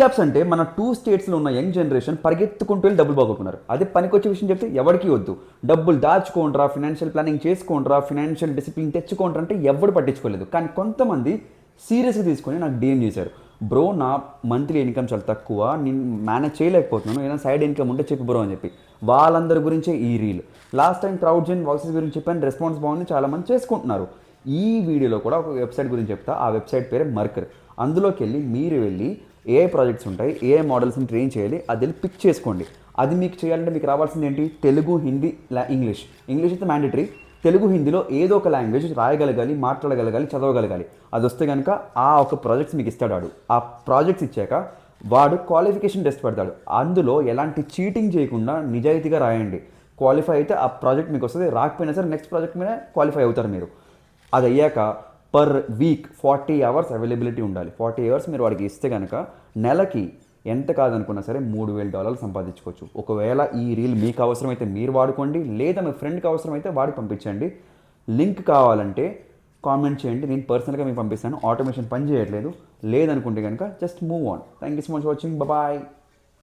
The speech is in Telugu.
యాప్స్ అంటే మన 2 స్టేట్స్లో ఉన్న యంగ్ జనరేషన్ పరిగెత్తుకుంటూ వెళ్ళి డబ్బులు పోగొట్టుకున్నారు. అదే పనికొచ్చే విషయం చెప్తే ఎవరికి వద్దు. డబ్బులు దాచుకోండ్రా, ఫినాన్షియల్ ప్లానింగ్ చేసుకోండ్రా, ఫినాన్షియల్ డిసిప్లిన్ తెచ్చుకోండ్రా అంటే ఎవడు పట్టించుకోలేదు. కానీ కొంతమంది సీరియస్గా తీసుకొని నాకు డిఎం చేశారు. బ్రో, నా మంత్లీ ఇన్కమ్ చాలా తక్కువ, నేను మేనేజ్ చేయలేకపోతున్నాను, ఏదైనా సైడ్ ఇన్కమ్ ఉంటే చెప్పు బ్రో అని చెప్పి. వాళ్ళందరి గురించే ఈ రీల్. లాస్ట్ టైం క్రౌడ్ జెన్ వాయిసెస్ గురించి చెప్పాను, రెస్పాన్స్ బాగుంది, చాలామంది చేసుకుంటున్నారు. ఈ వీడియోలో కూడా ఒక వెబ్సైట్ గురించి చెప్తా. ఆ వెబ్సైట్ పేరే మర్కర్. అందులోకి వెళ్ళి మీరు వెళ్ళి ఏ ప్రాజెక్ట్స్ ఉంటాయి, ఏ మోడల్స్ని ట్రైన్ చేయాలి, అది వెళ్ళి పిక్ చేసుకోండి. అది మీకు చేయాలంటే మీకు రావాల్సింది ఏంటి? తెలుగు, హిందీ, ఇంగ్లీష్. ఇంగ్లీష్ అయితే మ్యాండేటరీ. తెలుగు, హిందీలో ఏదో ఒక లాంగ్వేజ్ రాయగలగాలి, మాట్లాడగలగాలి, చదవగలగాలి. అది వస్తే కనుక ఆ ఒక ప్రాజెక్ట్స్ మీకు ఇస్తాడు వాడు. ఆ ప్రాజెక్ట్స్ ఇచ్చాక వాడు క్వాలిఫికేషన్ టెస్ట్ పెడతాడు. అందులో ఎలాంటి చీటింగ్ చేయకుండా నిజాయితీగా రాయండి. క్వాలిఫై అయితే ఆ ప్రాజెక్ట్ మీకు వస్తుంది, రాకపోయినా సరే నెక్స్ట్ ప్రాజెక్ట్ మీద క్వాలిఫై అవుతారు మీరు. అది అయ్యాక పర్ వీక్ 40 అవర్స్ అవైలబిలిటీ ఉండాలి. 40 అవర్స్ మీరు వాడికి ఇస్తే కనుక నెలకి ఎంత కాదనుకున్నా సరే $3,000 సంపాదించుకోవచ్చు. ఒకవేళ ఈ రీల్ మీకు అవసరమైతే మీరు వాడుకోండి, లేదా మీ ఫ్రెండ్కి అవసరమైతే వాడికి పంపించండి. లింక్ కావాలంటే కామెంట్ చేయండి, నేను పర్సనల్గా మీకు పంపిస్తాను. ఆటోమేషన్ పని చేయట్లేదు. లేదనుకుంటే కనుక just move on. Thank you so much for watching. Bye.